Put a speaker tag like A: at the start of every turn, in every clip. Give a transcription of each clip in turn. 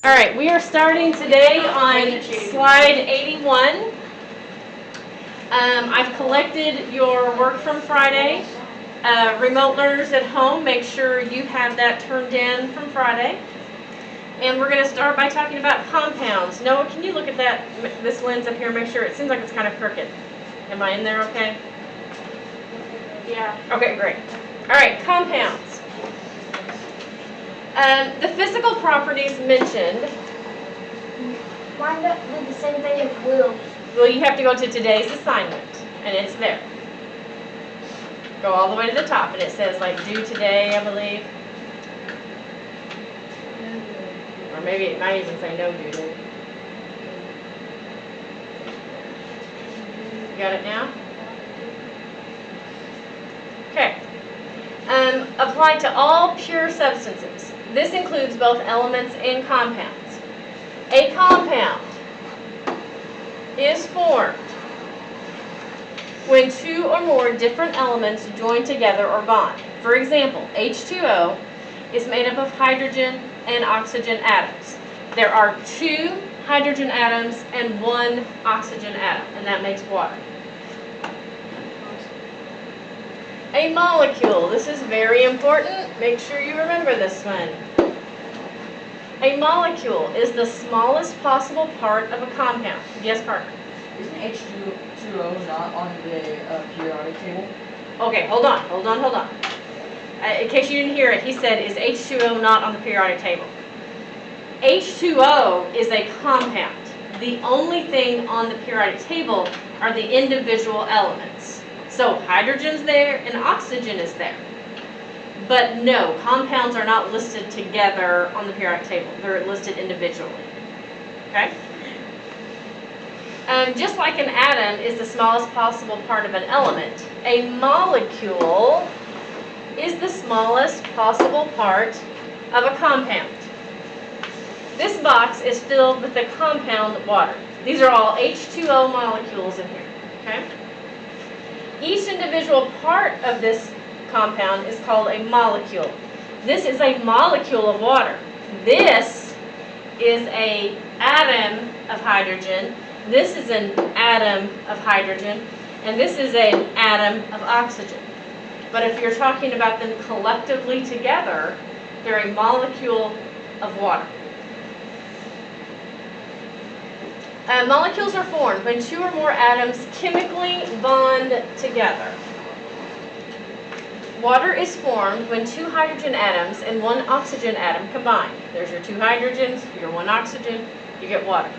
A: All right, we are starting today on slide 81. I've collected your work from Friday. Remote learners at home, make sure you have that turned in from Friday. And we're going to start by talking about compounds. Noah, can you look at this lens up here, make sure, it seems like it's kind of crooked. Am I in there okay?
B: Yeah.
A: Okay, great. All right, compounds. The physical properties mentioned.
B: Why not do the same thing as glue?
A: Well, you have to go to today's assignment, and it's there. Go all the way to the top, and it says, like, due today, I believe. Or maybe it might even say no due date. You got it now? Okay. Apply to all pure substances. This includes both elements and compounds. A compound is formed when two or more different elements join together or bond. For example, H2O is made up of hydrogen and oxygen atoms. There are 2 hydrogen atoms and 1 oxygen atom, and that makes water. A molecule. This is very important. Make sure you remember this one. A molecule is the smallest possible part of a compound. Yes, Parker?
C: Isn't H2O not on the periodic table?
A: Okay, hold on. In case you didn't hear it, he said, is H2O not on the periodic table? H2O is a compound. The only thing on the periodic table are the individual elements. So hydrogen's there and oxygen is there. But no, compounds are not listed together on the periodic table. They're listed individually. Okay? Just like an atom is the smallest possible part of an element, a molecule is the smallest possible part of a compound. This box is filled with the compound water. These are all H2O molecules in here. Okay? Each individual part of this compound is called a molecule. This is a molecule of water. This is an atom of hydrogen. This is an atom of hydrogen. And this is an atom of oxygen. But if you're talking about them collectively together, they're a molecule of water. Molecules are formed when 2 or more atoms chemically bond together. Water is formed when 2 hydrogen atoms and 1 oxygen atom combine. There's your 2 hydrogens, your 1 oxygen, you get water.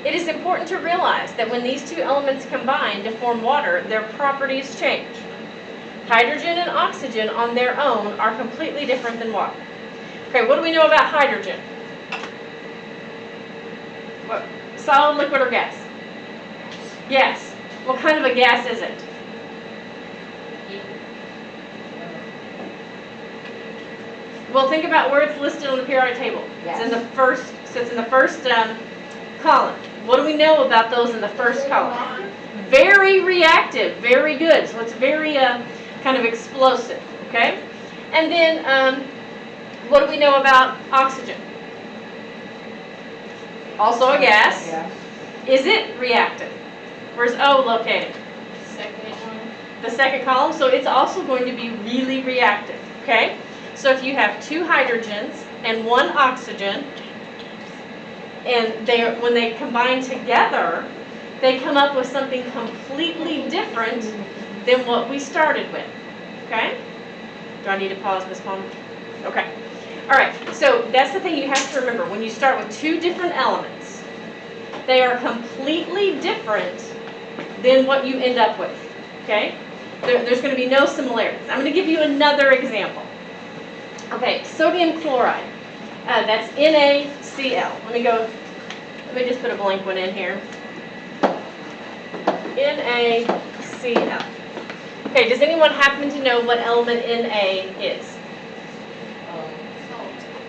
A: It is important to realize that when these 2 elements combine to form water, their properties change. Hydrogen and oxygen on their own are completely different than water. Okay, what do we know about hydrogen? What? Solid, liquid, or gas? Gas. What kind of a gas is it? Well, think about where it's listed on the periodic table.
C: Yes.
A: It's in the first. So it's in the first column. What do we know about those in the first column? Very reactive. Very good. So it's very kind of explosive. Okay. And then what do we know about oxygen? Also a gas.
C: Yeah.
A: Is it reactive? Where's O located?
B: Second one.
A: The second column. So it's also going to be really reactive. Okay. So if you have 2 hydrogens and 1 oxygen, and when they combine together, they come up with something completely different than what we started with. Okay? Do I need to pause, Ms. Palmer? Okay. All right. So that's the thing you have to remember. When you start with 2 different elements, they are completely different than what you end up with. Okay? There's going to be no similarities. I'm going to give you another example. Okay, sodium chloride. That's NaCl. Let me just put a blank one in here. NaCl. Okay, does anyone happen to know what element Na is?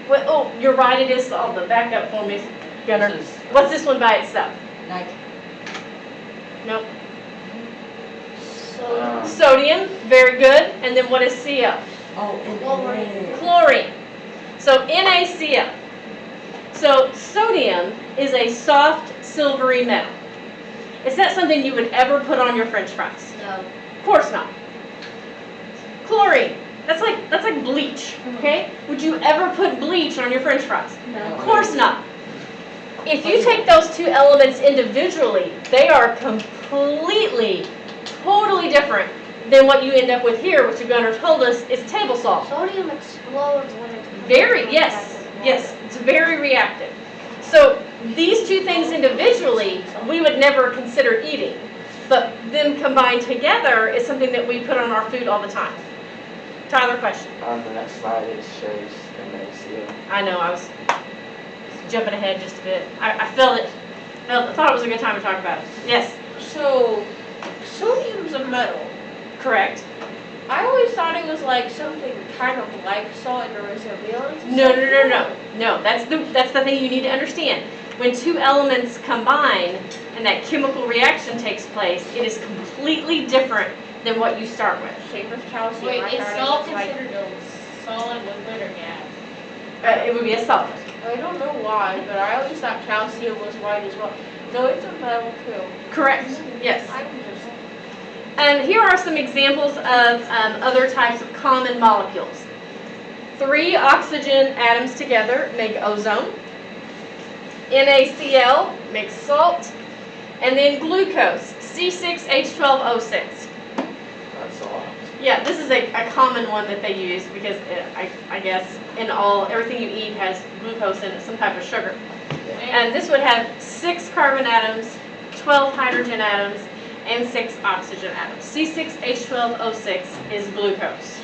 A: Well, oh, you're right, it is salt. But back up for me, Gunnar. What's this one by itself?
C: Nitrogen.
A: Nope.
B: So,
A: Sodium, very good. And then what is Cl?
C: Oh, and
B: Chlorine.
A: Chlorine. So NaCl. So sodium is a soft, silvery metal. Is that something you would ever put on your French fries?
B: No.
A: Of course not. Chlorine. That's like bleach, okay? Would you ever put bleach on your French fries? Of course not. If you take those two elements individually, they are completely, totally different than what you end up with here, which Gunnar told us is table salt.
B: Sodium explodes when it's
A: Yes, it's very reactive. So these two things individually, we would never consider eating, but them combined together is something that we put on our food all the time. Tyler, question?
D: On the next slide, it shows NaCl.
A: I know, I was jumping ahead just a bit. I felt it. I thought it was a good time to talk about it. Yes,
E: So, sodium's a metal.
A: correct.
E: I always thought it was like something kind of like salt and there was a valence.
A: No, that's the thing you need to understand. When two elements combine and that chemical reaction takes place, it is completely different than what you start with.
E: Same with calcium.
F: Wait,
E: I
F: is
E: thought it
F: salt
E: was like-
F: considered a solid, liquid, or gas?
A: It would be a solid.
E: I don't know why, but I always thought calcium was white as well. No, it's a metal too.
A: Correct, yes.
E: I'm just.
A: And here are some examples of other types of common molecules. 3 oxygen atoms together make ozone. NaCl makes salt. And then glucose, C6H12O6.
D: That's a lot.
A: Yeah, this is a common one that they use because I guess everything you eat has glucose in it, some type of sugar. And this would have 6 carbon atoms, 12 hydrogen atoms, and 6 oxygen atoms. C6H12O6 is glucose.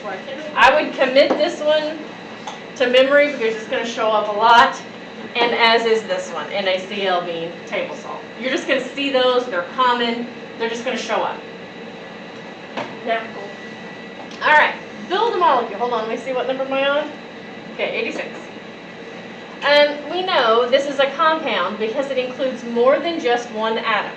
A: I would commit this one to memory because it's going to show up a lot, and as is this one, NaCl being table salt. You're just going to see those, they're common, they're just going to show up.
E: Example.
A: All right, build a molecule. Hold on, let me see what number am I on? Okay, 86. And we know this is a compound because it includes more than just one atom.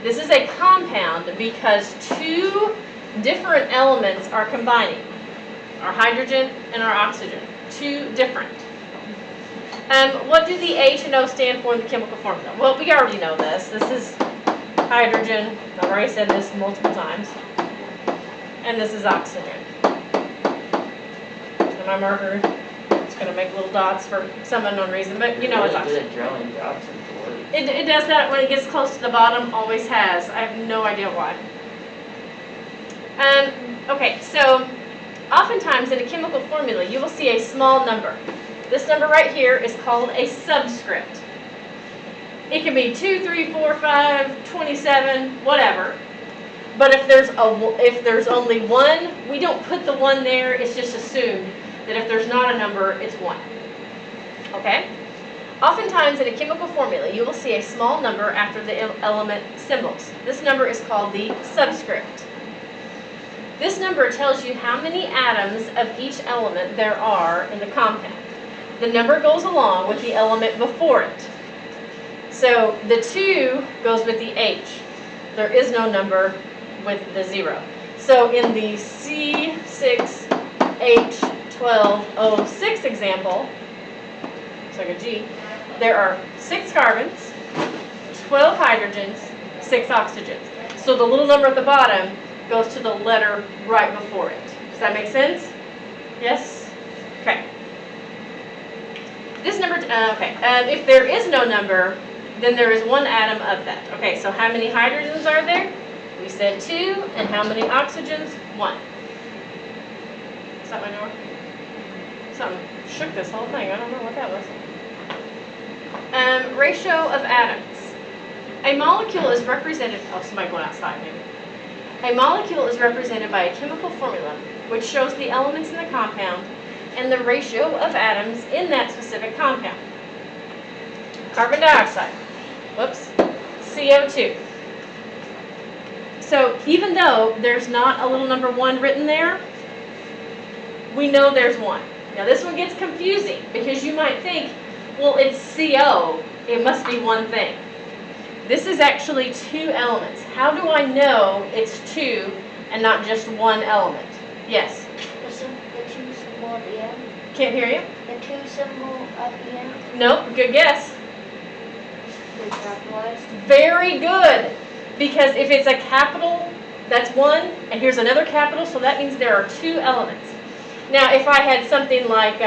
A: This is a compound because 2 different elements are combining. Our hydrogen and our oxygen. 2 different. What do the H and O stand for in the chemical formula? Well, we already know this. This is hydrogen. I've already said this multiple times. And this is oxygen. And my marker is going to make little dots for some unknown reason, but you know it's oxygen.
D: Good at drilling dots into words.
A: It does that when it gets close to the bottom, always has. I have no idea why. Okay, so oftentimes in a chemical formula, you will see a small number. This number right here is called a subscript. It can be 2, 3, 4, 5, 27, whatever. But if there's only one, we don't put the 1 there. It's just assumed that if there's not a number, it's 1. Okay? Oftentimes in a chemical formula, you will see a small number after the element symbols. This number is called the subscript. This number tells you how many atoms of each element there are in the compound. The number goes along with the element before it. So the 2 goes with the H. There is no number with the 0. So in the C6H12O6 example, it's like a G, there are 6 carbons, 12 hydrogens, 6 oxygens. So the little number at the bottom goes to the letter right before it. Does that make sense? Yes? Okay. This number, if there is no number, then there is 1 atom of that. Okay, so how many hydrogens are there? We said 2, and how many oxygens? 1. Is that my door? Something shook this whole thing. I don't know what that was. Ratio of atoms. A molecule is represented, somebody going outside maybe. A molecule is represented by a chemical formula which shows the elements in the compound and the ratio of atoms in that specific compound. Carbon dioxide. Whoops. CO2. So even though there's not a little number 1 written there, we know there's 1. Now this one gets confusing because you might think, well, it's CO, it must be one thing. This is actually 2 elements. How do I know it's 2 and not just 1 element? Yes?
B: The 2 symbol at the end.
A: Can't hear you?
B: the 2 symbol at the end?
A: Nope, good guess.
B: They're capitalized.
A: Very good. Because if it's a capital, that's one, and here's another capital, so that means there are 2 elements. Now, if I had something like,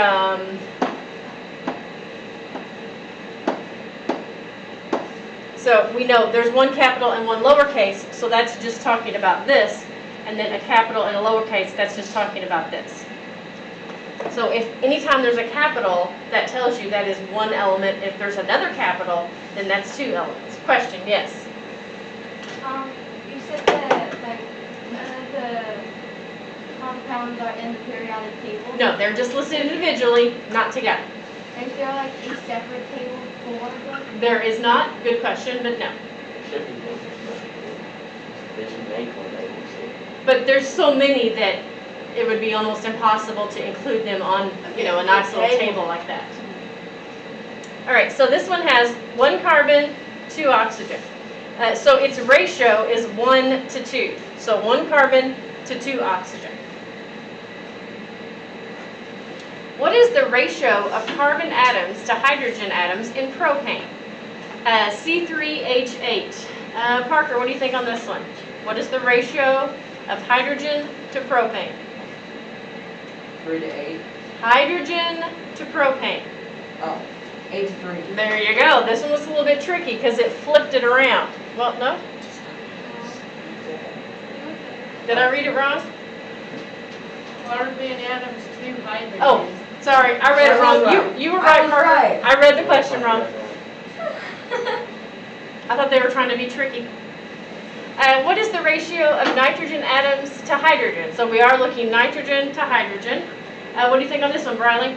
A: so we know there's one capital and one lowercase, so that's just talking about this, and then a capital and a lowercase, that's just talking about this. So if anytime there's a capital, that tells you that is one element. If there's another capital, then that's 2 elements. Question, yes?
G: You said that like none of the compounds are in the periodic table.
A: No, they're just listed individually, not together.
G: Is there like a separate table for one of them?
A: There is not, good question, but no.
D: Should be different. Did you make one that you see?
A: But there's so many that it would be almost impossible to include them on, a nice little table like that. All right, so this one has 1 carbon, 2 oxygen. So its ratio is 1 to 2. So 1 carbon to 2 oxygen. What is the ratio of carbon atoms to hydrogen atoms in propane? C3H8. Parker, what do you think on this one? What is the ratio of hydrogen to propane?
C: 3 to 8.
A: Hydrogen to propane.
C: Oh, 8 to 3.
A: There you go. This one was a little bit tricky because it flipped it around. Well, no? Did I read it wrong?
F: Carbon atoms, 2 hydrogens.
A: Oh, sorry. I read it
C: I was
A: wrong.
C: right.
A: You were
C: I
A: right,
C: was
A: Parker.
C: right.
A: I read the question wrong. I thought they were trying to be tricky. What is the ratio of nitrogen atoms to hydrogen? So we are looking nitrogen to hydrogen. What do you think on this one, Briley?